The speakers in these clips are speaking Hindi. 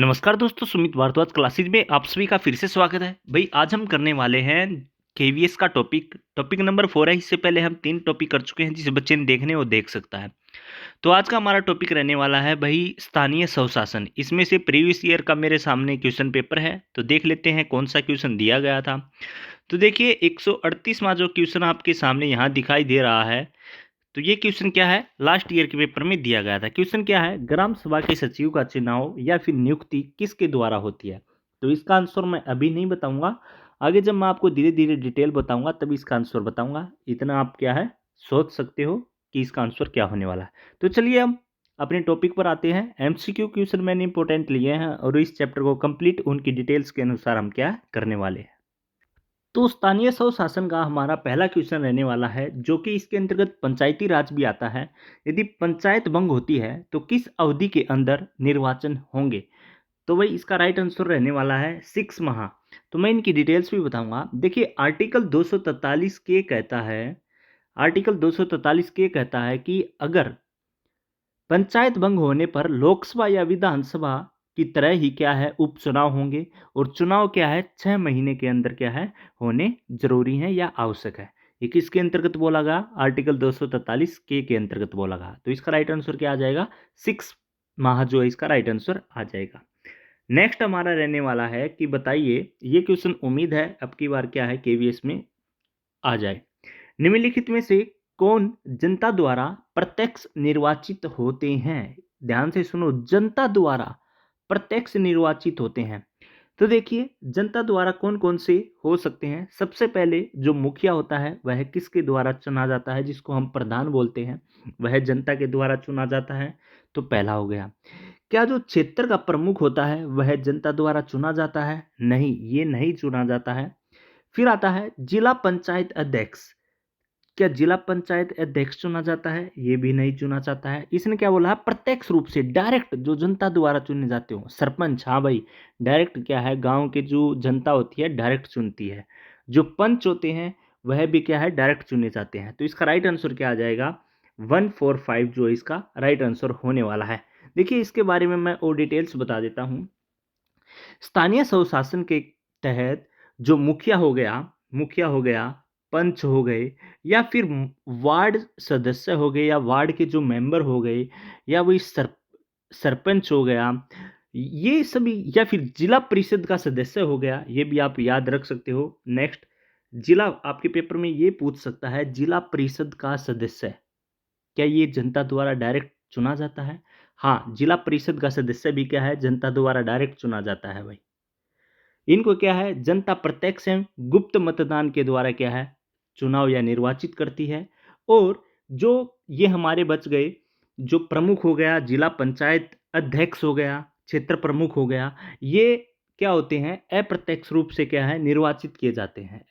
नमस्कार दोस्तों, सुमित भारद्वाज क्लासेज में आप सभी का फिर से स्वागत है। भाई आज हम करने वाले हैं केवीएस का टॉपिक नंबर 4 है। इससे पहले हम 3 टॉपिक कर चुके हैं, जिस बच्चे ने देखने वो देख सकता है। तो आज का हमारा टॉपिक रहने वाला है भाई स्थानीय स्वशासन। इसमें से प्रीवियस ईयर का मेरे सामने क्वेश्चन पेपर है, तो देख लेते हैं कौन सा क्वेश्चन दिया गया था। तो देखिए 138वां जो क्वेश्चन आपके सामने यहाँ दिखाई दे रहा है, तो ये क्वेश्चन क्या है, लास्ट ईयर के पेपर में दिया गया था। क्वेश्चन क्या है, ग्राम सभा के सचिव का चुनाव या फिर नियुक्ति किसके द्वारा होती है। तो इसका आंसर मैं अभी नहीं बताऊंगा, आगे जब मैं आपको धीरे धीरे डिटेल बताऊंगा तभी इसका आंसर बताऊंगा। इतना आप क्या है सोच सकते हो कि इसका आंसर क्या होने वाला है। तो चलिए हम अपने टॉपिक पर आते हैं। एमसीक्यू क्वेश्चन मैंने इंपॉर्टेंट लिए हैं और इस चैप्टर को कंप्लीट उनकी डिटेल्स के अनुसार हम क्या करने वाले हैं। तो स्थानीय स्वशासन का हमारा पहला क्वेश्चन रहने वाला है, जो कि इसके अंतर्गत पंचायती राज भी आता है। यदि पंचायत भंग होती है तो किस अवधि के अंदर निर्वाचन होंगे। तो भाई इसका राइट आंसर रहने वाला है 6 माह। तो मैं इनकी डिटेल्स भी बताऊंगा। देखिए आर्टिकल 243 के कहता है, आर्टिकल 243 के कहता है कि अगर पंचायत भंग होने पर लोकसभा या विधानसभा की तरह ही क्या है उपचुनाव होंगे, और चुनाव क्या है 6 महीने के अंदर क्या है होने जरूरी है या आवश्यक है। ये किसके अंतर्गत बोला गया, आर्टिकल 243 के अंतर्गत बोला गया। तो इसका राइट आंसर क्या आ जाएगा, 6 माह जो है इसका राइट आंसर आ जाएगा। नेक्स्ट हमारा रहने वाला है कि बताइए, ये क्वेश्चन उम्मीद है अब की बार क्या है केवीएस में आ जाए। निम्नलिखित में से कौन जनता द्वारा प्रत्यक्ष निर्वाचित होते हैं। ध्यान से सुनो, जनता द्वारा प्रत्यक्ष निर्वाचित होते हैं। तो देखिए जनता द्वारा कौन कौन से हो सकते हैं। सबसे पहले जो मुखिया होता है वह किसके द्वारा चुना जाता है, जिसको हम प्रधान बोलते हैं, वह जनता के द्वारा चुना जाता है। तो पहला हो गया। क्या जो क्षेत्र का प्रमुख होता है वह जनता द्वारा चुना जाता है, नहीं, ये नहीं चुना जाता है। फिर आता है जिला पंचायत अध्यक्ष। क्या जिला पंचायत अध्यक्ष चुना जाता है, ये भी नहीं चुना जाता है। इसने क्या बोला है, प्रत्यक्ष रूप से डायरेक्ट जो जनता द्वारा चुने जाते हो। सरपंच, हाँ भाई, डायरेक्ट क्या है गांव के जो जनता होती है डायरेक्ट चुनती है। जो पंच होते हैं वह भी क्या है डायरेक्ट चुने जाते हैं। तो इसका राइट आंसर क्या आ जाएगा, 145 जो इसका राइट आंसर होने वाला है। देखिए इसके बारे में मैं और डिटेल्स बता देता हूँ। स्थानीय स्वशासन के तहत जो मुखिया हो गया, पंच हो गए, या फिर वार्ड सदस्य हो गए, या वार्ड के जो मेंबर हो गए, या वही सरपंच हो गया, ये सभी, या फिर जिला परिषद का सदस्य हो गया, ये भी आप याद रख सकते हो। नेक्स्ट, जिला आपके पेपर में ये पूछ सकता है, जिला परिषद का सदस्य क्या ये जनता द्वारा डायरेक्ट चुना जाता है। हाँ, जिला परिषद का सदस्य भी क्या है जनता द्वारा डायरेक्ट चुना जाता है भाई। इनको क्या है जनता प्रत्यक्ष एवं गुप्त मतदान के द्वारा क्या है चुनाव या निर्वाचित करती है। और जो ये हमारे बच गए, जो प्रमुख हो गया, जिला पंचायत अध्यक्ष हो गया, क्षेत्र प्रमुख हो गया, ये क्या होते हैं अप्रत्यक्ष रूप से क्या है निर्वाचित किए जाते हैं,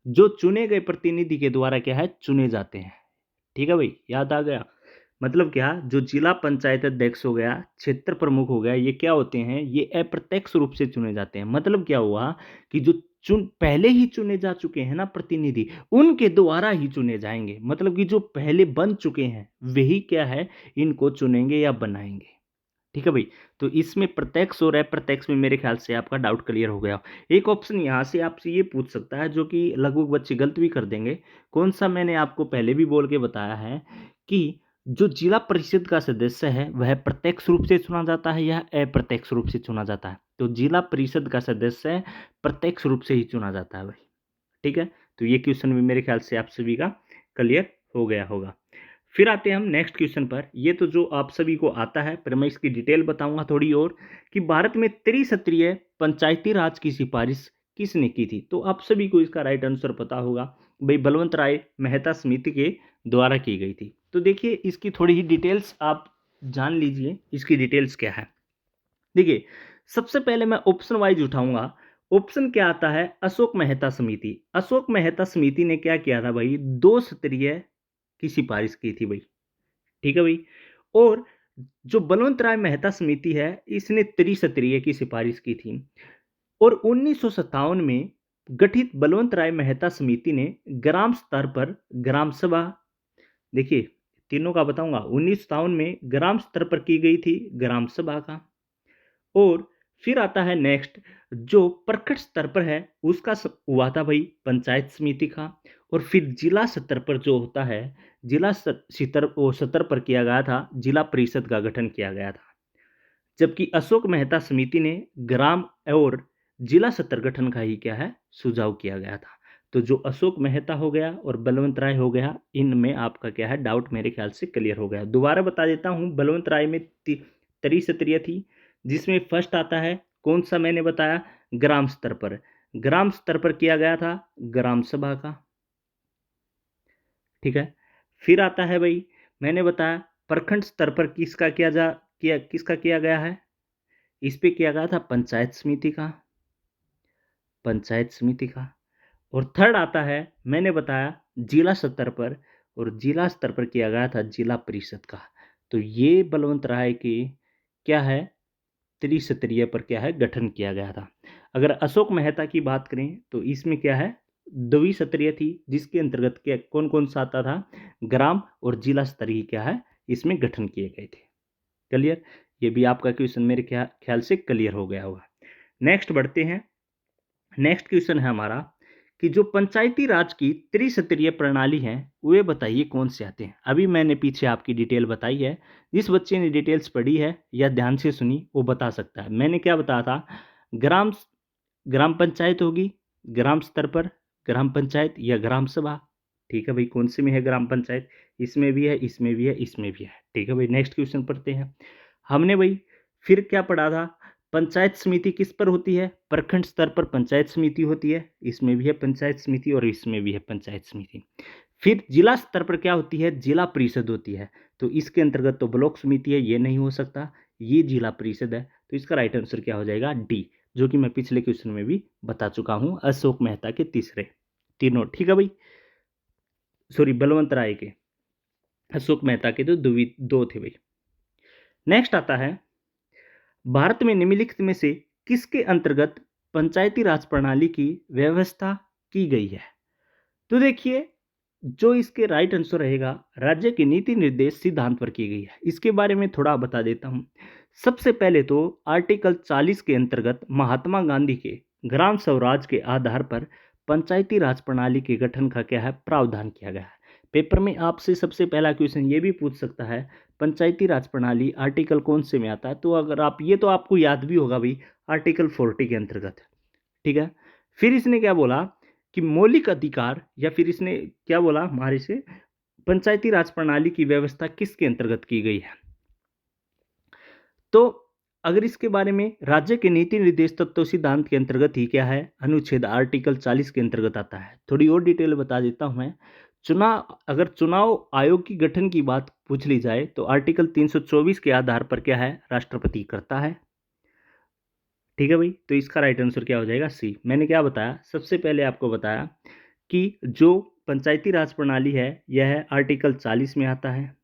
जो चुने गए प्रतिनिधि के द्वारा क्या है चुने जाते हैं। ठीक है भाई, याद आ गया। मतलब क्या, जो जिला पंचायत अध्यक्ष हो गया, क्षेत्र प्रमुख हो गया, ये क्या होते हैं, ये अप्रत्यक्ष रूप से चुने जाते हैं। मतलब क्या हुआ कि जो चुन पहले ही चुने जा चुके हैं ना प्रतिनिधि, उनके द्वारा ही चुने जाएंगे। मतलब कि जो पहले बन चुके हैं वही क्या है इनको चुनेंगे या बनाएंगे। ठीक है भाई। तो इसमें प्रत्यक्ष और अप्रत्यक्ष में मेरे ख्याल से आपका डाउट क्लियर हो गया। एक ऑप्शन यहाँ से आपसे ये पूछ सकता है, जो कि लगभग बच्चे गलत भी कर देंगे। कौन सा, मैंने आपको पहले भी बोल के बताया है कि जो जिला परिषद का सदस्य है वह प्रत्यक्ष रूप से चुना जाता है या अप्रत्यक्ष रूप से चुना जाता है। तो जिला परिषद का सदस्य प्रत्यक्ष रूप से ही चुना जाता है भाई। ठीक है, तो ये क्वेश्चन भी मेरे ख्याल से आप सभी का क्लियर हो गया होगा। फिर आते हैं हम नेक्स्ट क्वेश्चन पर। ये तो जो आप सभी को आता है, पर मैं इसकी डिटेल बताऊंगा थोड़ी और, कि भारत में त्रिसत्रीय पंचायती राज की सिफारिश किसने की थी। तो आप सभी को इसका राइट आंसर पता होगा भाई, बलवंत राय मेहता समिति के द्वारा की गई थी। तो देखिए इसकी थोड़ी ही डिटेल्स आप जान लीजिए, इसकी डिटेल्स क्या है। देखिए सबसे पहले मैं ऑप्शन वाइज उठाऊंगा। ऑप्शन क्या आता है, अशोक मेहता समिति। अशोक मेहता समिति ने क्या किया था भाई, 2 स्तरीय की सिफारिश की थी भाई। ठीक है भाई। और जो बलवंत राय मेहता समिति है इसने त्रिस्तरीय की सिफारिश की थी। और 1957 में गठित बलवंत राय मेहता समिति ने ग्राम स्तर पर ग्राम सभा, देखिए तीनों का बताऊंगा, 1957 में ग्राम स्तर पर की गई थी ग्राम सभा का, और फिर आता है नेक्स्ट, जो प्रखंड स्तर पर है उसका हुआ था भाई पंचायत समिति का। और फिर जिला स्तर पर जो होता है, स्तर पर किया गया था, जिला परिषद का गठन किया गया था। जबकि अशोक मेहता समिति ने ग्राम और जिला स्तर गठन का ही क्या है, सुझाव किया गया था। तो जो अशोक मेहता हो गया और बलवंत राय हो गया, इनमें आपका क्या है डाउट मेरे ख्याल से क्लियर हो गया। दोबारा बता देता हूं, बलवंत राय में त्रिस्तरीय थी, जिसमें फर्स्ट आता है कौन सा, मैंने बताया ग्राम स्तर पर। ग्राम स्तर पर किया गया था ग्राम सभा का, ठीक है। फिर आता है भाई, मैंने बताया प्रखंड स्तर पर किसका किया गया है, इस पे किया गया था पंचायत समिति का। और थर्ड आता है, मैंने बताया जिला स्तर पर, और जिला स्तर पर किया गया था जिला परिषद का। तो ये बलवंत राय की क्या है, त्रिस्तरीय पर क्या है गठन किया गया था। अगर अशोक मेहता की बात करें तो इसमें क्या है द्विस्तरीय थी, जिसके अंतर्गत क्या कौन कौन सा आता था, ग्राम और जिला स्तरीय क्या है इसमें गठन किए गए थे। क्लियर, ये भी आपका क्वेश्चन मेरे ख्याल से क्लियर हो गया होगा। नेक्स्ट बढ़ते हैं। नेक्स्ट क्वेश्चन है हमारा कि जो पंचायती राज की त्रिस्तरीय प्रणाली है वे बताइए कौन से आते हैं। अभी मैंने पीछे आपकी डिटेल बताई है, जिस बच्चे ने डिटेल्स पढ़ी है या ध्यान से सुनी वो बता सकता है। मैंने क्या बताया था, ग्राम ग्राम पंचायत होगी ग्राम स्तर पर, ग्राम पंचायत या ग्राम सभा। ठीक है भाई, कौन से में है ग्राम पंचायत, इसमें भी है, इसमें भी है, इसमें भी है। ठीक है भाई, नेक्स्ट क्वेश्चन पढ़ते हैं। हमने भाई फिर क्या पढ़ा था, पंचायत समिति किस पर होती है, प्रखंड स्तर पर पंचायत समिति होती है, इसमें भी है पंचायत समिति और इसमें भी है पंचायत समिति। फिर जिला स्तर पर क्या होती है, जिला परिषद होती है। तो इसके अंतर्गत तो ब्लॉक समिति है, ये नहीं हो सकता, ये जिला परिषद है। तो इसका राइट आंसर क्या हो जाएगा, डी, जो कि मैं पिछले क्वेश्चन में भी बता चुका हूं, अशोक मेहता के तीसरे तीनों। ठीक है भाई, सॉरी बलवंत राय के, अशोक मेहता के तो दो थे भाई। नेक्स्ट आता है, भारत में निम्नलिखित में से किसके अंतर्गत पंचायती राज प्रणाली की व्यवस्था की गई है। तो देखिए, जो इसके राइट आंसर रहेगा, राज्य के नीति निर्देश सिद्धांत पर की गई है। इसके बारे में थोड़ा बता देता हूं। सबसे पहले तो आर्टिकल 40 के अंतर्गत महात्मा गांधी के ग्राम स्वराज के आधार पर पंचायती राज प्रणाली के गठन का क्या है, प्रावधान किया गया है। पेपर में आपसे सबसे पहला क्वेश्चन ये भी पूछ सकता है, पंचायती राज प्रणाली आर्टिकल कौन से में आता है। तो अगर आप ये तो आपको याद भी होगा भाई, आर्टिकल 40 के अंतर्गत। ठीक है, फिर इसने क्या बोला कि मौलिक अधिकार, या फिर इसने क्या बोला हमारे से, पंचायती राज प्रणाली की व्यवस्था किसके अंतर्गत की गई है। तो अगर इसके बारे में, राज्य के नीति निर्देश तत्व सिद्धांत के अंतर्गत ही क्या है, अनुच्छेद आर्टिकल 40 के अंतर्गत आता है। थोड़ी और डिटेल बता देता हूं मैं। अगर चुनाव आयोग की गठन की बात पूछ ली जाए तो आर्टिकल 324 के आधार पर क्या है, राष्ट्रपति करता है। ठीक है भाई, तो इसका राइट आंसर क्या हो जाएगा, सी। मैंने क्या बताया, सबसे पहले आपको बताया कि जो पंचायती राज प्रणाली है यह है आर्टिकल 40 में आता है,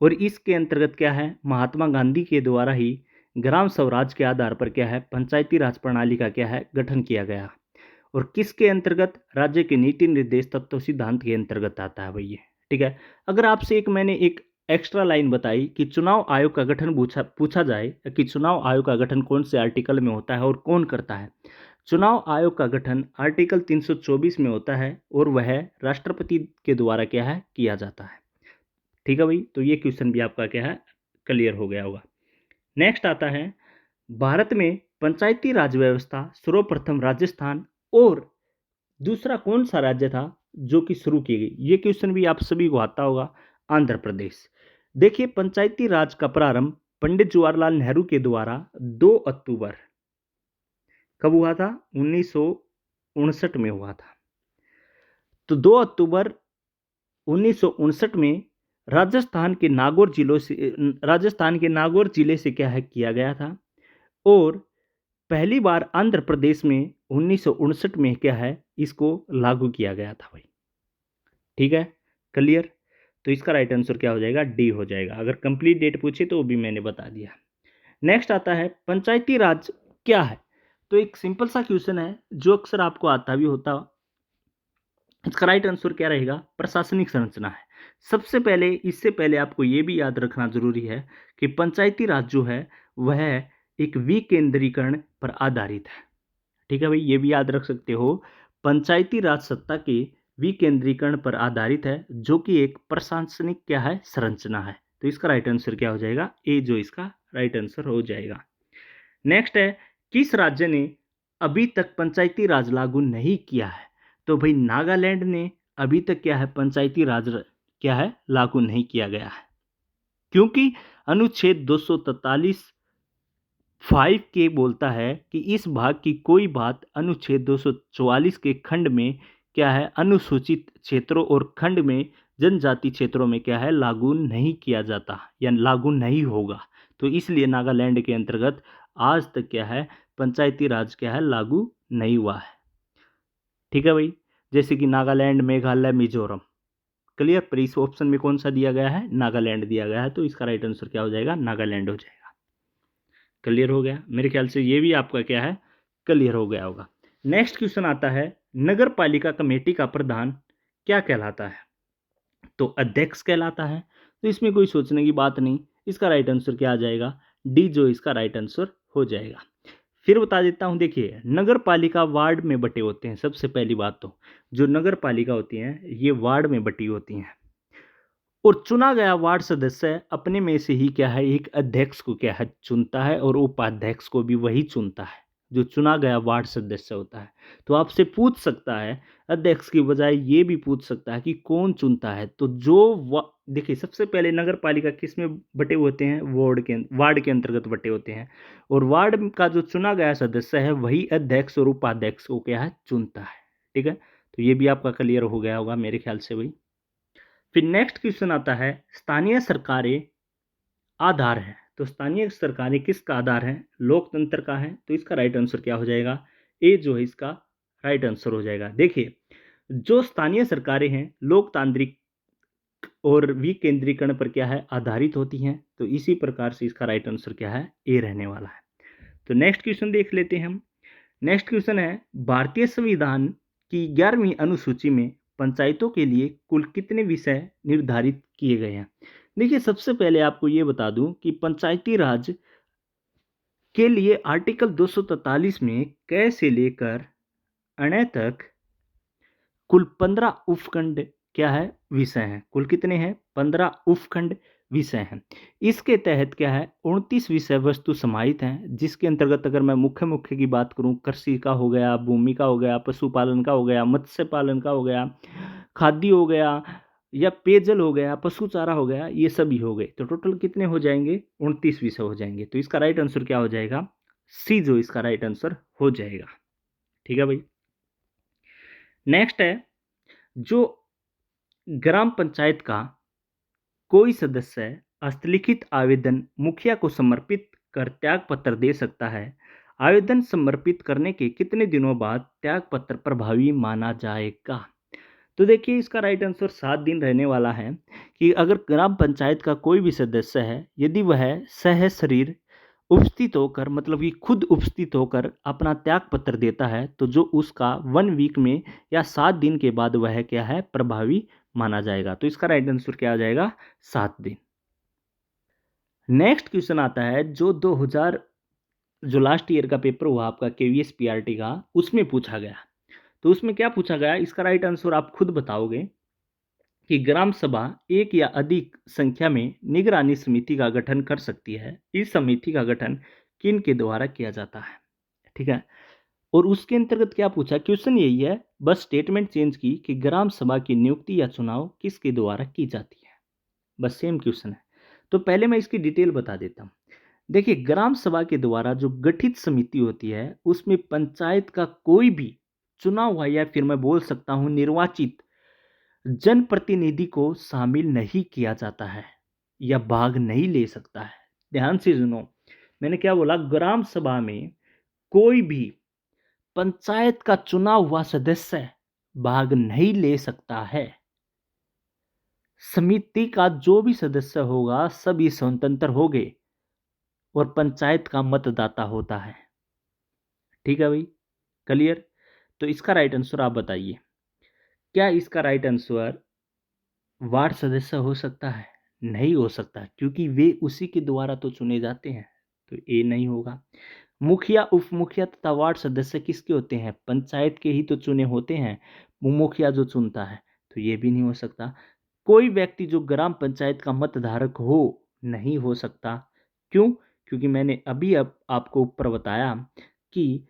और इसके अंतर्गत क्या है, महात्मा गांधी के द्वारा ही ग्राम स्वराज के आधार पर क्या है, पंचायती राज प्रणाली का क्या है, गठन किया गया। और किसके अंतर्गत, राज्य के नीति निर्देश तत्व सिद्धांत के अंतर्गत आता है भैया। ठीक है, अगर आपसे मैंने एक एक्स्ट्रा लाइन बताई कि चुनाव आयोग का गठन पूछा जाए कि चुनाव आयोग का गठन कौन से आर्टिकल में होता है और कौन करता है। चुनाव आयोग का गठन आर्टिकल 324 में होता है और वह राष्ट्रपति के द्वारा क्या है, किया जाता है। ठीक है भाई, तो ये क्वेश्चन भी आपका क्या है, क्लियर हो गया होगा। नेक्स्ट आता है, भारत में पंचायती राज व्यवस्था सर्वप्रथम राजस्थान और दूसरा कौन सा राज्य था जो कि शुरू की गई। ये क्वेश्चन भी आप सभी को आता होगा, आंध्र प्रदेश। देखिए, पंचायती राज का प्रारंभ पंडित जवाहरलाल नेहरू के द्वारा 2 अक्टूबर कब हुआ था, 1959 में हुआ था। तो 2 अक्टूबर 1959 में राजस्थान के नागौर जिले से क्या है, किया गया था। और पहली बार आंध्र प्रदेश में 1959 में क्या है, इसको लागू किया गया था भाई। ठीक है, क्लियर। तो इसका राइट आंसर क्या हो जाएगा, डी हो जाएगा। अगर कंप्लीट डेट पूछे तो वो भी मैंने बता दिया। नेक्स्ट आता है, पंचायती राज क्या है। तो एक सिंपल सा क्वेश्चन है जो अक्सर आपको आता भी होता। इसका राइट आंसर क्या रहेगा, प्रशासनिक संरचना है। सबसे पहले, इससे पहले आपको यह भी याद रखना जरूरी है कि पंचायती राज जो है वह एक विकेंद्रीकरण पर आधारित है। ठीक है भाई, ये भी याद रख सकते हो, पंचायती राज सत्ता के विकेंद्रीकरण पर आधारित है, जो कि एक प्रशासनिक क्या है, संरचना है। तो इसका राइट आंसर क्या हो जाएगा, ए जो इसका राइट आंसर हो जाएगा। नेक्स्ट है, किस राज्य ने अभी तक पंचायती राज लागू नहीं किया है? तो भाई नागालैंड ने अभी तक क्या है, पंचायती राज क्या है, लागू नहीं किया गया है, क्योंकि अनुच्छेद 243 5 के बोलता है कि इस भाग की कोई बात अनुच्छेद 244 के खंड में क्या है, अनुसूचित क्षेत्रों और खंड में जनजाति क्षेत्रों में क्या है, लागू नहीं किया जाता या लागू नहीं होगा। तो इसलिए नागालैंड के अंतर्गत आज तक क्या है, पंचायती राज क्या है, लागू नहीं हुआ है। ठीक है भाई, जैसे कि नागालैंड, मेघालय, मिजोरम। क्लियर, पर इस ऑप्शन में कौन सा दिया गया है, नागालैंड दिया गया है, तो इसका राइट आंसर क्या हो जाएगा, नागालैंड हो जाएगा। क्लियर हो गया, मेरे ख्याल से ये भी आपका क्या है, क्लियर हो गया होगा। नेक्स्ट क्वेश्चन आता है, नगर पालिका कमेटी का प्रधान क्या कहलाता है? तो अध्यक्ष कहलाता है। तो इसमें कोई सोचने की बात नहीं, इसका राइट आंसर क्या आ जाएगा, डी जो इसका राइट आंसर हो जाएगा। फिर बता देता हूं, देखिए नगर पालिका वार्ड में बटे होते हैं। सबसे पहली बात तो जो नगर पालिका होती हैं ये वार्ड में बटी होती हैं, और चुना गया वार्ड सदस्य अपने में से ही क्या है, एक अध्यक्ष को क्या है, चुनता है, और उपाध्यक्ष को भी वही चुनता है जो चुना गया वार्ड सदस्य होता है। तो आपसे पूछ सकता है, अध्यक्ष की बजाय ये भी पूछ सकता है कि कौन चुनता है। तो जो देखिए सबसे पहले नगर पालिका किस में बटे होते हैं, वार्ड के अंतर्गत बटे होते हैं, और वार्ड का जो चुना गया सदस्य है वही अध्यक्ष और उपाध्यक्ष को क्या है, चुनता है। ठीक है, तो ये भी आपका क्लियर हो गया होगा मेरे ख्याल से भाई। फिर नेक्स्ट क्वेश्चन आता है, स्थानीय सरकारें आधार है। तो स्थानीय सरकारें किसका आधार है, लोकतंत्र का है। तो इसका राइट आंसर क्या हो जाएगा, ए जो है इसका राइट आंसर हो जाएगा। देखिए जो स्थानीय सरकारें हैं लोकतांत्रिक और विकेंद्रीकरण पर क्या है, आधारित होती हैं। तो इसी प्रकार से इसका राइट आंसर क्या है, ए रहने वाला है। तो नेक्स्ट क्वेश्चन देख लेते हैं हम। नेक्स्ट क्वेश्चन है, भारतीय संविधान की 11वीं अनुसूची में पंचायतों के लिए कुल कितने विषय निर्धारित किए गए हैं? देखिए सबसे पहले आपको ये बता दूं कि पंचायती राज के लिए आर्टिकल 243 में क से लेकर अण तक कुल 15 उपखंड क्या है, विषय हैं। कुल कितने हैं, 15 उपखंड विषय हैं। इसके तहत क्या है, 29 विषय वस्तु समाहित हैं, जिसके अंतर्गत अगर मैं मुख्य मुख्य की बात करूं, कृषि का हो गया, भूमि का हो गया, पशुपालन का हो गया, मत्स्य पालन का हो गया, खाद्य हो गया, या पेयजल हो गया, पशु चारा हो गया, ये सभी हो गए। तो टोटल कितने हो जाएंगे, 29 विषय हो जाएंगे। तो इसका राइट आंसर क्या हो जाएगा, सी जो इसका राइट आंसर हो जाएगा। ठीक है भाई। नेक्स्ट है, जो ग्राम पंचायत का कोई सदस्य हस्तलिखित आवेदन मुखिया को समर्पित कर त्याग पत्र दे सकता है, आवेदन समर्पित करने के कितने दिनों बाद त्याग पत्र प्रभावी माना जाएगा? तो देखिए इसका राइट आंसर 7 दिन रहने वाला है, कि अगर ग्राम पंचायत का कोई भी सदस्य है, यदि वह सहशरीर उपस्थित होकर, मतलब कि खुद उपस्थित होकर अपना त्याग पत्र देता है, तो जो उसका 1 वीक में या 7 दिन के बाद वह क्या है, प्रभावी माना जाएगा। तो इसका राइट आंसर क्या आ जाएगा, 7 दिन। नेक्स्ट क्वेश्चन आता है, जो 2000 जो लास्ट ईयर का पेपर हुआ आपका केवीएस पीआरटी का, उसमें पूछा गया। तो उसमें क्या पूछा गया, इसका राइट आंसर आप खुद बताओगे कि ग्राम सभा एक या अधिक संख्या में निगरानी समिति का गठन कर सकती है। इस समिति का गठन किन के द्वारा किया जाता है? ठीक है, और उसके अंतर्गत क्या पूछा, क्वेश्चन यही है, बस स्टेटमेंट चेंज की कि ग्राम सभा की नियुक्ति या चुनाव किसके द्वारा की जाती है, बस सेम क्वेश्चन है। तो पहले मैं इसकी डिटेल बता देता हूँ। देखिए ग्राम सभा के द्वारा जो गठित समिति होती है, उसमें पंचायत का कोई भी चुना हुआ, या फिर मैं बोल सकता हूँ निर्वाचित जनप्रतिनिधि को शामिल नहीं किया जाता है या भाग नहीं ले सकता है। ध्यान से सुनो, मैंने क्या बोला, ग्राम सभा में कोई भी पंचायत का चुना हुआ सदस्य भाग नहीं ले सकता है। समिति का जो भी सदस्य होगा सभी स्वतंत्र हो गए, और पंचायत का मतदाता होता है। ठीक है भाई, क्लियर? तो इसका राइट आंसर आप बताइए, क्या इसका राइट आंसर वार्ड सदस्य हो सकता है? नहीं हो सकता, क्योंकि वे उसी के द्वारा तो चुने जाते हैं। तो ए नहीं होगा। मुखिया, उप मुखिया तथा वार्ड सदस्य किसके होते हैं? पंचायत के ही तो चुने होते हैं, वो मुखिया जो चुनता है, तो ये भी नहीं हो सकता। कोई व्यक्ति जो ग्राम पंचायत का मतधारक हो, नहीं हो सकता। क्यों? क्योंकि मैंने अभी अब आपको ऊपर बताया कि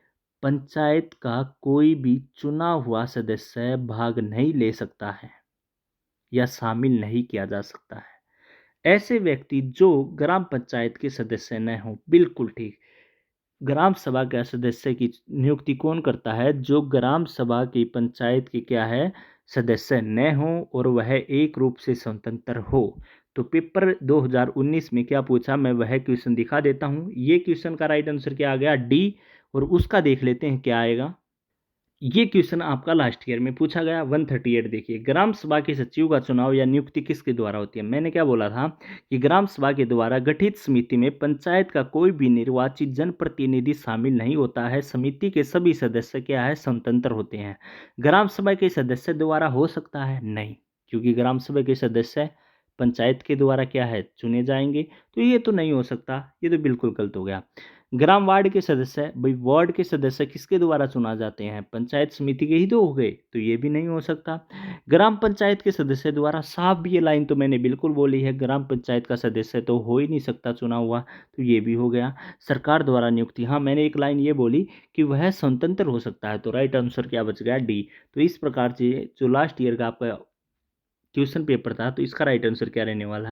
पंचायत का कोई भी चुना हुआ सदस्य भाग नहीं ले सकता है या शामिल नहीं किया जा सकता है। ऐसे व्यक्ति जो ग्राम पंचायत के सदस्य न हो, बिल्कुल ठीक। ग्राम सभा के सदस्य की नियुक्ति कौन करता है? जो ग्राम सभा की पंचायत की क्या है, सदस्य न हो और वह एक रूप से स्वतंत्र हो। तो पेपर 2019 में क्या पूछा, मैं वह क्वेश्चन दिखा देता हूं। ये क्वेश्चन का राइट आंसर क्या आ गया? डी। और उसका देख लेते हैं क्या आएगा। ये क्वेश्चन आपका लास्ट ईयर में पूछा गया 138। देखिए, ग्राम सभा के सचिव का चुनाव या नियुक्ति किसके द्वारा होती है? मैंने क्या बोला था कि ग्राम सभा के द्वारा गठित समिति में पंचायत का कोई भी निर्वाचित जनप्रतिनिधि शामिल नहीं होता है। समिति के सभी सदस्य क्या है? स्वतंत्र होते हैं। ग्राम सभा के सदस्य द्वारा हो सकता है? नहीं, क्योंकि ग्राम सभा के सदस्य पंचायत के द्वारा क्या है? चुने जाएंगे, तो ये तो नहीं हो सकता, ये तो बिल्कुल गलत हो गया। ग्राम वार्ड के सदस्य, भाई वार्ड के सदस्य किसके द्वारा चुना जाते हैं? पंचायत समिति के ही तो हो गए, तो ये भी नहीं हो सकता। ग्राम पंचायत के सदस्य द्वारा, साफ भी ये लाइन तो मैंने बिल्कुल बोली है, ग्राम पंचायत का सदस्य तो हो ही नहीं सकता चुना हुआ, तो ये भी हो गया। सरकार द्वारा नियुक्ति, हाँ मैंने एक लाइन ये बोली कि वह स्वतंत्र हो सकता है, तो राइट आंसर क्या बच गया? डी। तो इस प्रकार से जो लास्ट ईयर का आपका क्वेश्चन पेपर था, तो इसका राइट आंसर क्या रहने वाला है?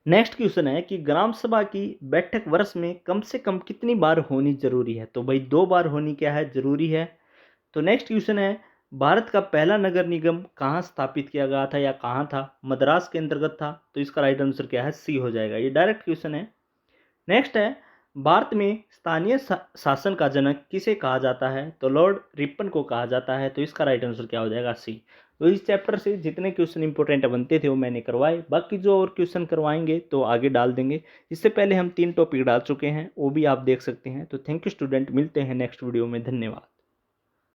नेक्स्ट क्वेश्चन है कि ग्राम सभा की बैठक वर्ष में कम से कम कितनी बार होनी जरूरी है? तो भाई 2 बार होनी क्या है? जरूरी है। तो नेक्स्ट क्वेश्चन है, भारत का पहला नगर निगम कहाँ स्थापित किया गया था या कहाँ था? मद्रास के अंतर्गत था, तो इसका राइट आंसर क्या है? सी हो जाएगा। ये डायरेक्ट क्वेश्चन है। नेक्स्ट है, भारत में स्थानीय शासन का जनक किसे कहा जाता है? तो लॉर्ड रिपन को कहा जाता है, तो इसका राइट आंसर क्या हो जाएगा? सी। तो इस चैप्टर से जितने क्वेश्चन इंपॉर्टेंट बनते थे वो मैंने करवाए, बाकी जो और क्वेश्चन करवाएंगे तो आगे डाल देंगे। इससे पहले हम 3 टॉपिक डाल चुके हैं, वो भी आप देख सकते हैं। तो थैंक यू स्टूडेंट, मिलते हैं नेक्स्ट वीडियो में। धन्यवाद।